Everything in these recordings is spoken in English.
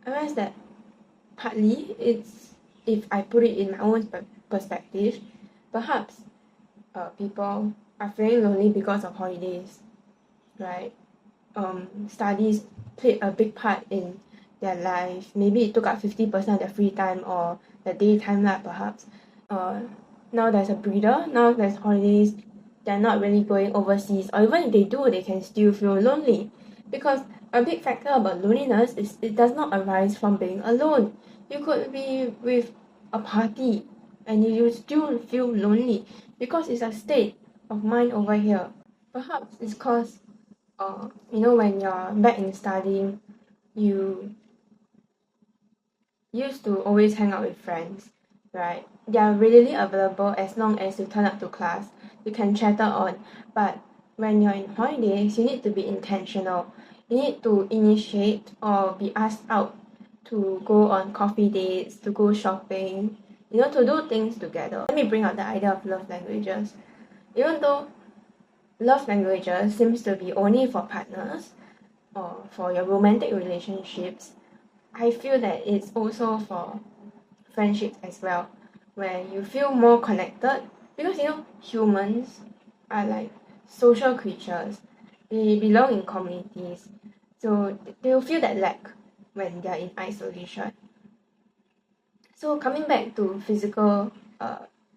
I realize that partly it's, if I put it in my own perspective, perhaps people are feeling lonely because of holidays, right? Studies played a big part in their life. Maybe it took up 50% of their free time or the daytime lah, perhaps. Uh, Now there's a breather, now there's holidays, they're not really going overseas, or even if they do, they can still feel lonely. Because a big factor about loneliness is it does not arise from being alone. You could be with a party and you still feel lonely because it's a state of mind over here. Perhaps it's because when you're back in studying, you used to always hang out with friends, right? They are readily available as long as you turn up to class. You can chatter on. But when you're in holidays, you need to be intentional. You need to initiate or be asked out to go on coffee dates, to go shopping, to do things together. Let me bring up the idea of love languages. Even though love languages seems to be only for partners or for your romantic relationships, I feel that it's also for friendships as well, where you feel more connected because humans are like social creatures. They belong in communities, so they will feel that lack when they're in isolation. So coming back to physical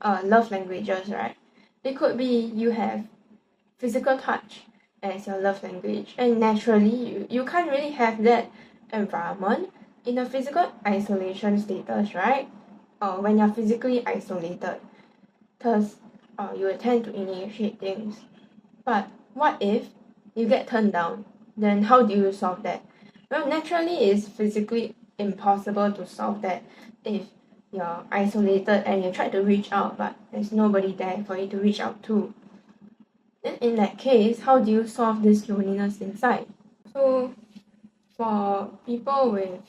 love languages, right? It could be you have physical touch as your love language, and naturally you can't really have that environment in a physical isolation status, right? Or when you're physically isolated, thus you will tend to initiate things. But what if you get turned down? Then how do you solve that? Well, naturally it's physically impossible to solve that if you're isolated and you try to reach out but there's nobody there for you to reach out to. Then in that case, how do you solve this loneliness inside? So for people with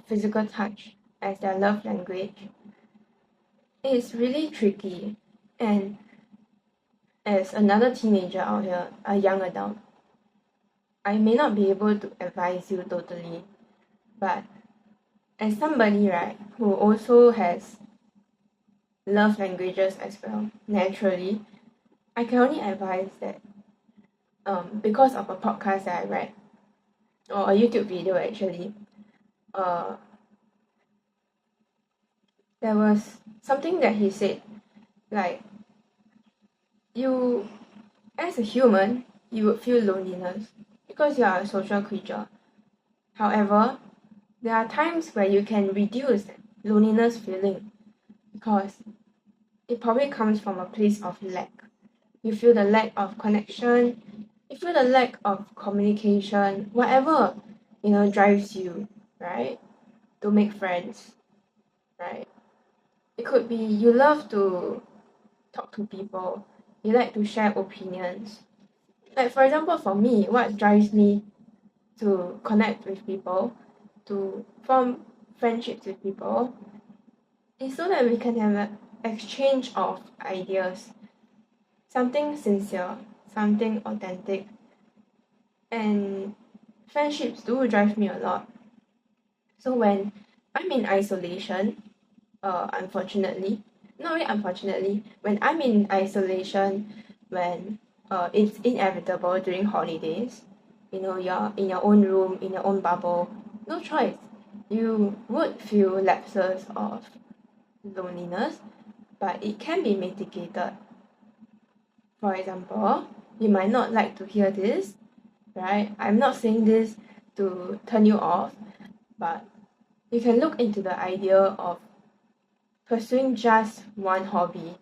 physical touch as their love language, it's really tricky. And as another teenager out here, a young adult, I may not be able to advise you totally, but as somebody, right, who also has love languages as well, naturally, I can only advise that because of a podcast that I read, or a YouTube video actually, uh, there was something that he said, like, you, as a human, you would feel loneliness because you are a social creature. However, there are times where you can reduce loneliness feeling because it probably comes from a place of lack. You feel the lack of connection, you feel the lack of communication, whatever, drives you, right? To make friends, right? It could be you love to talk to people, you like to share opinions. Like for example, for me, what drives me to connect with people, to form friendships with people, is so that we can have an exchange of ideas, something sincere, something authentic. And friendships do drive me a lot. So when I'm in isolation, unfortunately, not really unfortunately, when I'm in isolation, when it's inevitable during holidays, you're in your own room, in your own bubble, no choice. You would feel lapses of loneliness, but it can be mitigated. For example, you might not like to hear this, right? I'm not saying this to turn you off, but you can look into the idea of pursuing just one hobby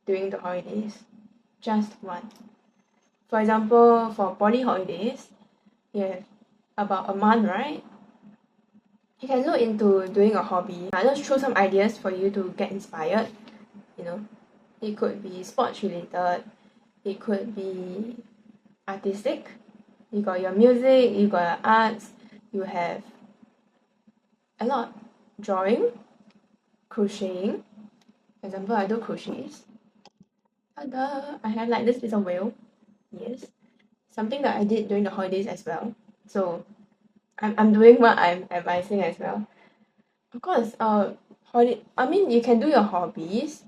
during the holidays. Just one. For example, for poly holidays, you have about a month, right? You can look into doing a hobby. I'll just throw some ideas for you to get inspired. It could be sports related, it could be artistic. You got your music, you got your arts, you have a lot. Drawing, crocheting. For example, I do crochets. Ta-da! I have like this little whale. Yes. Something that I did during the holidays as well. So I'm doing what I'm advising as well. Of course, I mean, you can do your hobbies.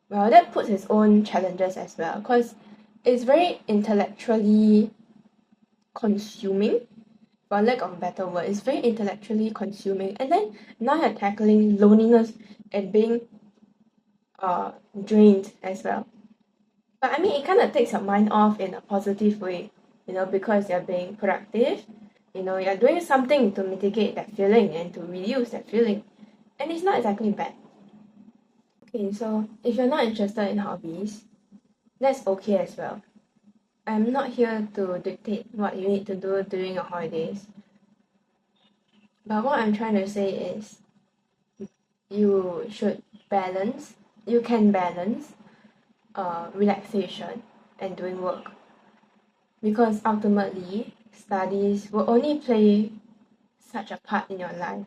Well, that puts its own challenges as well, because it's very intellectually consuming, for lack of a better word. It's very intellectually consuming. And then now you're tackling loneliness and being uh drained as well. But I mean, it kind of takes your mind off in a positive way, because you're being productive. You're doing something to mitigate that feeling and to reduce that feeling. And it's not exactly bad. Okay, so if you're not interested in hobbies, that's okay as well. I'm not here to dictate what you need to do during your holidays. But what I'm trying to say is you should balance, you can balance relaxation and doing work. Because ultimately, studies will only play such a part in your life.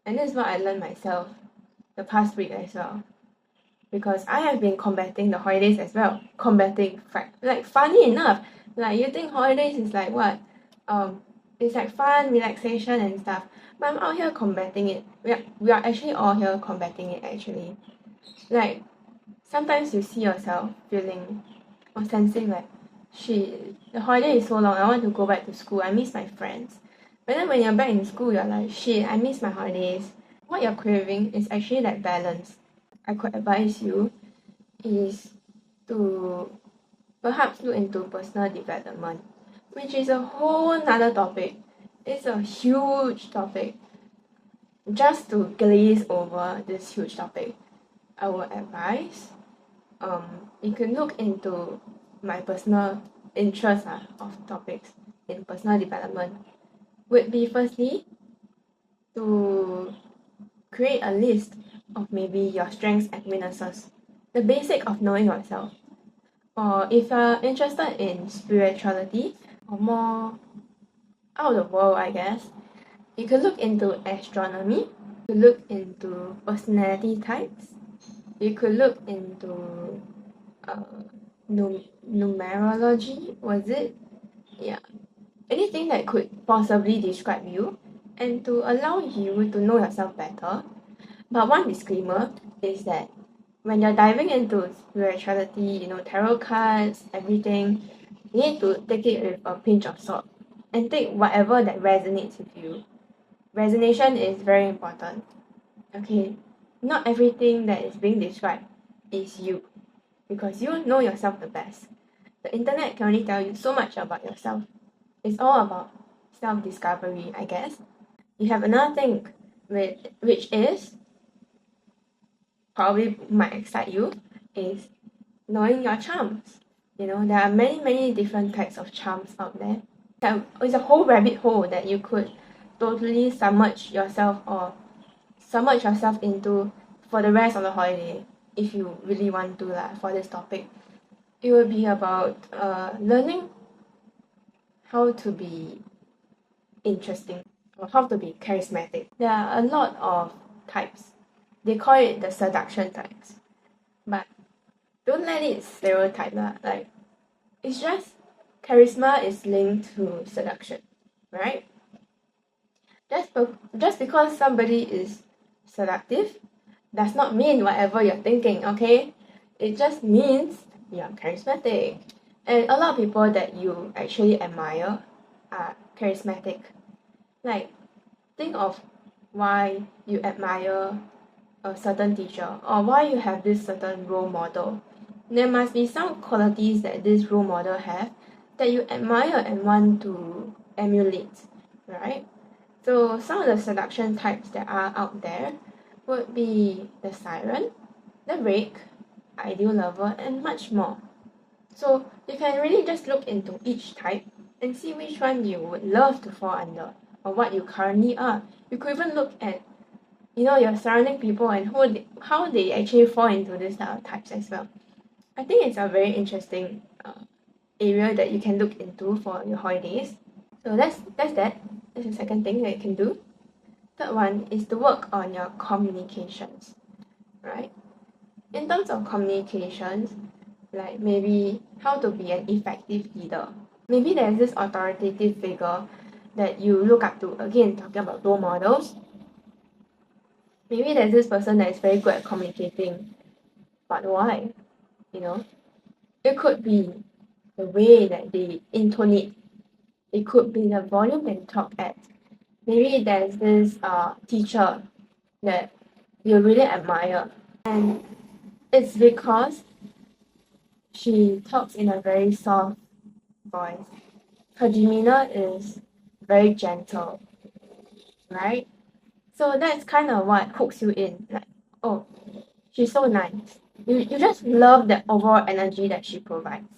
And that's what I learned myself the past week as well. Because I have been combating the holidays as well. Like, funny enough, like, you think holidays is like what? It's like fun, relaxation and stuff. But I'm out here combating it. We are actually all here combating it actually. Like, sometimes you see yourself feeling or sensing like, shit, the holiday is so long, I want to go back to school, I miss my friends. But then when you're back in school, you're like, shit, I miss my holidays. What you're craving is actually that balance. I could advise you is to perhaps look into personal development, which is a whole nother topic. It's a huge topic. Just to glaze over this huge topic, I would advise you can look into my personal interest of topics in personal development would be firstly to create a list of maybe your strengths and weaknesses, the basic of knowing yourself. Or if you're interested in spirituality or more out of the world, I guess, you could look into astronomy, you could look into personality types, you could look into uh, numerology, was it? Yeah. Anything that could possibly describe you and to allow you to know yourself better. But one disclaimer is that when you're diving into spirituality, tarot cards, everything, you need to take it with a pinch of salt and take whatever that resonates with you. Resonation is very important. Okay, not everything that is being described is you, because you know yourself the best. The internet can only tell you so much about yourself. It's all about self-discovery, I guess. You have another thing which is probably might excite you, is knowing your charms. There are many different types of charms out there. It's a whole rabbit hole that you could totally submerge yourself into for the rest of the holiday, if you really want to for this topic. It will be about learning how to be interesting or how to be charismatic. There are a lot of types. They call it the seduction types. But don't let it stereotype lah. Like, it's just charisma is linked to seduction, right? Just because somebody is seductive does not mean whatever you're thinking, okay? It just means you're charismatic. And a lot of people that you actually admire are charismatic. Like, think of why you admire a certain teacher or why you have this certain role model. There must be some qualities that this role model have that you admire and want to emulate, right? So some of the seduction types that are out there would be the siren, the rake, ideal lover, and much more. So you can really just look into each type and see which one you would love to fall under or what you currently are. You could even look at your surrounding people and how they actually fall into this type of types as well. I think it's a very interesting area that you can look into for your holidays. So that's that. That's the second thing that you can do. Third one is to work on your communications, right? In terms of communications, like maybe how to be an effective leader. Maybe there's this authoritative figure that you look up to. Again, talking about role models. Maybe there's this person that is very good at communicating, but why? You know, it could be the way that they intonate. It could be the volume they talk at. Maybe there's this teacher that you really admire, and it's because she talks in a very soft voice. Her demeanor is very gentle, right? So that's kind of what hooks you in. Like, oh, she's so nice. You just love the overall energy that she provides.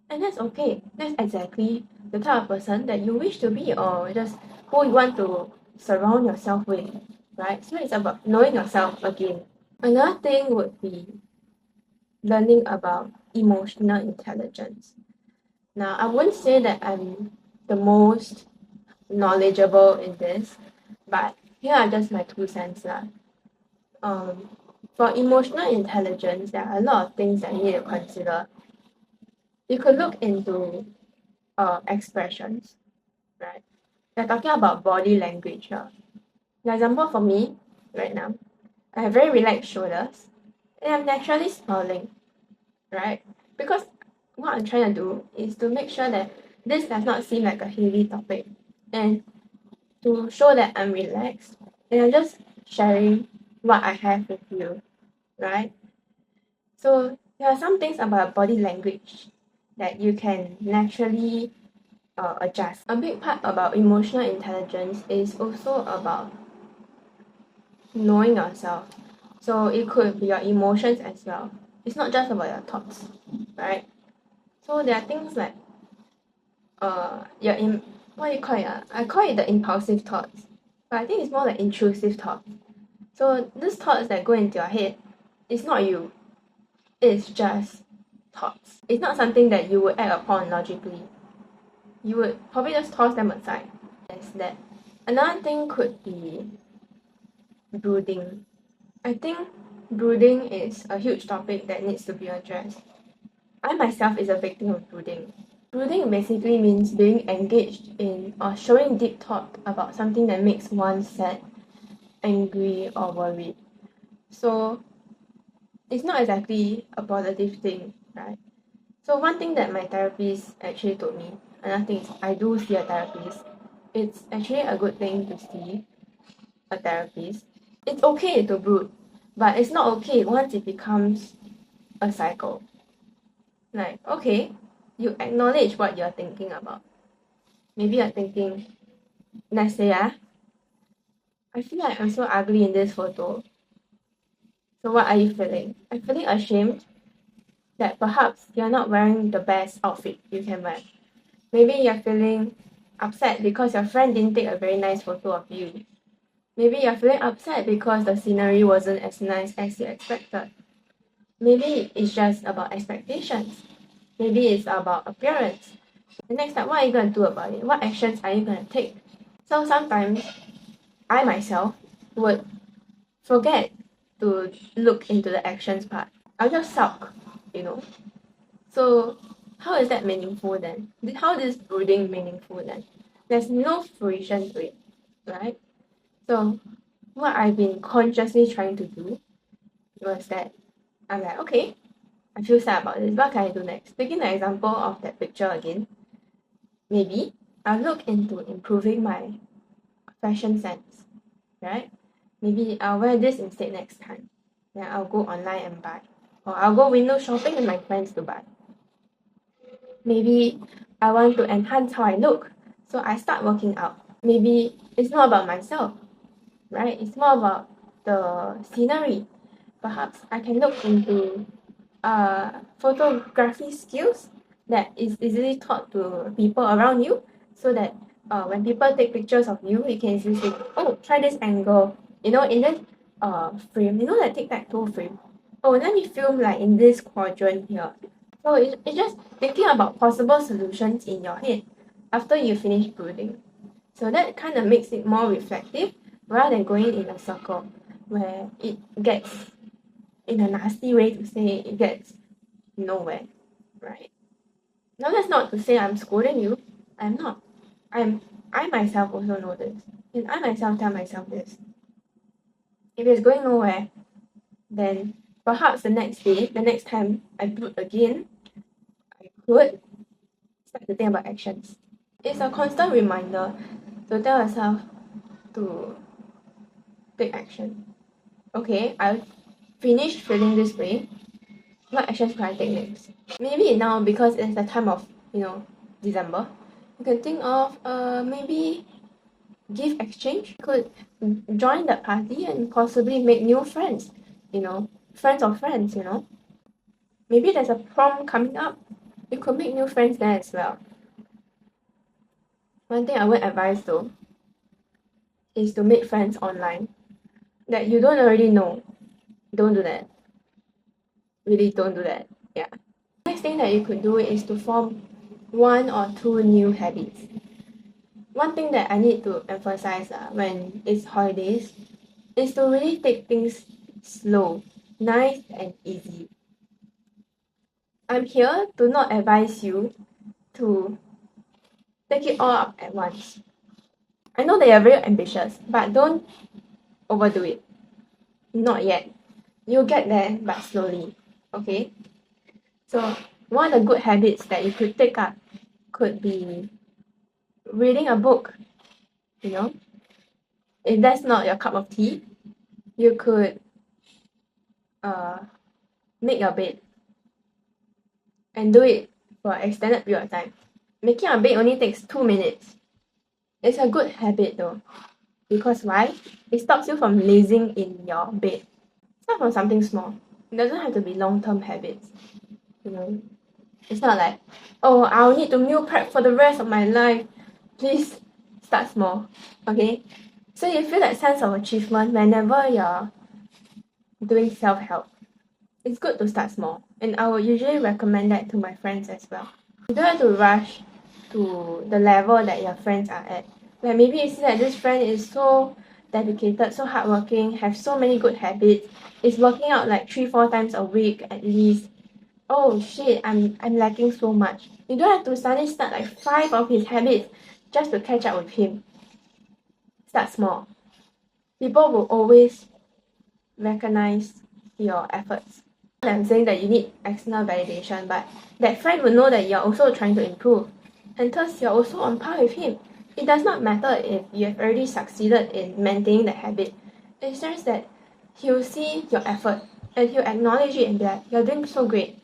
And that's okay. That's exactly the type of person that you wish to be, or just who you want to surround yourself with, right? So it's about knowing yourself again. Another thing would be learning about emotional intelligence. Now, I wouldn't say that I'm the most knowledgeable in this, but here are just my 2 cents lah. For emotional intelligence, there are a lot of things that you need to consider. You could look into expressions, right? We're talking about body language here. For example, for me, right now, I have very relaxed shoulders, and I'm naturally smiling, right? Because what I'm trying to do is to make sure that this does not seem like a heavy topic, and to show that I'm relaxed, and I'm just sharing what I have with you, right? So there are some things about body language that you can naturally adjust. A big part about emotional intelligence is also about knowing yourself. So it could be your emotions as well. It's not just about your thoughts, right? So there are things like what do you call it? I call it the impulsive thoughts, but I think it's more like intrusive thoughts. So these thoughts that go into your head, it's not you. It's just thoughts. It's not something that you would act upon logically. You would probably just toss them aside. Yes, that. Another thing could be brooding. I think brooding is a huge topic that needs to be addressed. I myself is a victim of brooding. Brooding basically means being engaged in or showing deep thought about something that makes one sad, angry, or worried. So it's not exactly a positive thing, right? So one thing that my therapist actually told me, another thing is I do see a therapist. It's actually a good thing to see a therapist. It's okay to brood, but it's not okay once it becomes a cycle. Like, okay, you acknowledge what you're thinking about. Maybe you're thinking, let's say, I feel like I'm so ugly in this photo. So what are you feeling? I'm feeling ashamed that perhaps you're not wearing the best outfit you can wear. Maybe you're feeling upset because your friend didn't take a very nice photo of you. Maybe you're feeling upset because the scenery wasn't as nice as you expected. Maybe it's just about expectations. Maybe it's about appearance. The next step, what are you going to do about it? What actions are you going to take? So sometimes I myself would forget to look into the actions part. I'll just sulk, you know. So how is that meaningful then? How is brooding meaningful then? There's no fruition to it, right? So what I've been consciously trying to do was that I'm like, okay, I feel sad about this. What can I do next? Taking the example of that picture again, maybe I'll look into improving my fashion sense, right? Maybe I'll wear this instead next time. Then I'll go online and buy. Or I'll go window shopping with my friends to buy. Maybe I want to enhance how I look, so I start working out. Maybe it's not about myself, right? It's more about the scenery. Perhaps I can look into photography skills that is easily taught to people around you, so that when people take pictures of you, you can easily say, oh, try this angle, you know, in this frame, you know, that tic-tac-toe frame. Oh, let me film like in this quadrant here. So it's just thinking about possible solutions in your head after you finish brooding. So that kind of makes it more reflective rather than going in a circle where it gets, in a nasty way to say, it gets nowhere, right? Now that's not to say I'm scolding you. I'm not. I'm I myself also know this. And I myself tell myself this. If it's going nowhere, then perhaps the next day, the next time I put again, I could start to think about actions. It's a constant reminder to tell yourself to take action. Okay, I've finished feeling this way. What actions can I take next? Maybe now, because it's the time of, December, you can think of maybe gift exchange. Could join that party and possibly make new friends, friends of friends. Maybe there's a prom coming up. You could make new friends there as well. One thing I would advise though is to make friends online that you don't already know. Don't do that. Really don't do that. Yeah. Next thing that you could do is to form one or two new habits. One thing that I need to emphasize when it's holidays is to really take things slow, nice and easy. I'm here to not advise you to take it all up at once. I know that you're very ambitious, but don't overdo it. Not yet. You'll get there, but slowly. Okay? So, one of the good habits that you could take up could be reading a book. If that's not your cup of tea, you could make your bed and do it for an extended period of time. Making a bed only takes 2 minutes. It's a good habit though. Because why? It stops you from lazing in your bed. Start from something small. It doesn't have to be long-term habits. It's not like, oh, I'll need to meal prep for the rest of my life. Please start small. Okay? So you feel that sense of achievement whenever you're doing self-help. It's good to start small, and I would usually recommend that to my friends as well. You don't have to rush to the level that your friends are at. Where maybe you see that this friend is so dedicated, so hardworking, have so many good habits, is working out like 3-4 times a week at least. Oh shit, I'm lacking so much. You don't have to suddenly start like 5 of his habits just to catch up with him. Start small. People will always recognize your efforts. I'm saying that you need external validation, but that friend will know that you're also trying to improve, and thus you're also on par with him. It does not matter if you have already succeeded in maintaining the habit. It's just that he'll see your effort and he'll acknowledge it and be like, you're doing so great.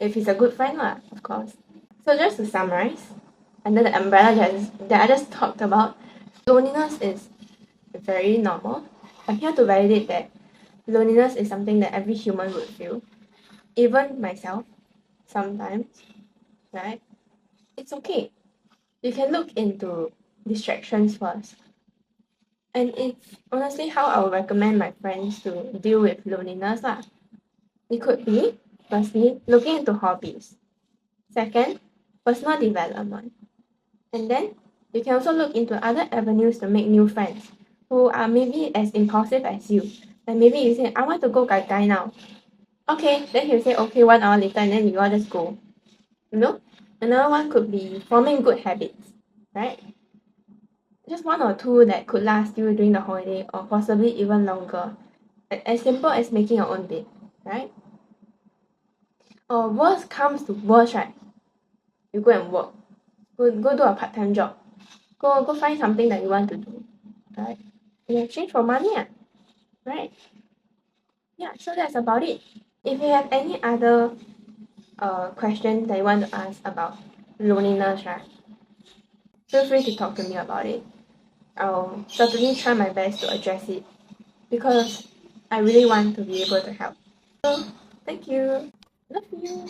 If he's a good friend lah, of course. So just to summarize, under the umbrella that I just talked about, loneliness is very normal. I'm here to validate that loneliness is something that every human would feel. Even myself, sometimes, right? It's okay. You can look into distractions first. And it's honestly how I would recommend my friends to deal with loneliness lah. It could be, firstly, looking into hobbies. Second, personal development. And then, you can also look into other avenues to make new friends who are maybe as impulsive as you. And maybe you say, I want to go gai now. Okay, then he'll say, okay, 1 hour later, and then you all just go. Another one could be forming good habits, right? Just 1 or 2 that could last you during the holiday or possibly even longer. As simple as making your own bed, right? Or worst comes to worst, right? You go and work. Go do a part-time job. Go find something that you want to do, right? In exchange for money, right? Yeah, so that's about it. If you have any other questions that you want to ask about loneliness, right? Feel free to talk to me about it. I'll certainly try my best to address it because I really want to be able to help. So, thank you. Love you.